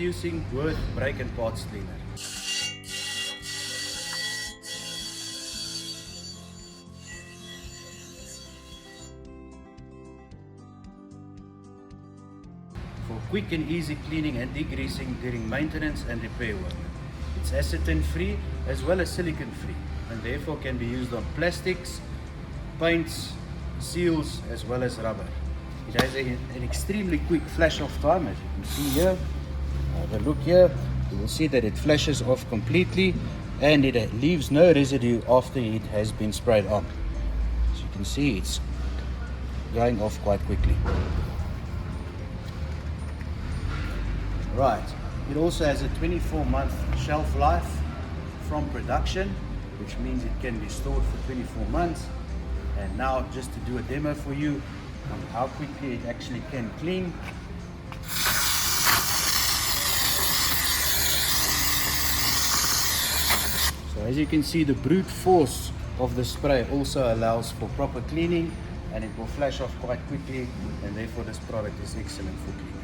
Introducing Worth Brake and Parts Cleaner. For quick and easy cleaning and degreasing during maintenance and repair work. It's acetone free as well as silicone free, and therefore can be used on plastics, paints, seals as well as rubber. It has an extremely quick flash off time, as you can see here. Have a look here, you will see that it flashes off completely and it leaves no residue after it has been sprayed on. As you can see, it's going off quite quickly. Right, it also has a 24-month shelf life from production, which means it can be stored for 24 months. And now just to do a demo for you on how quickly it actually can clean. So as you can see, the brute force of the spray also allows for proper cleaning, and it will flash off quite quickly, and therefore this product is excellent for cleaning.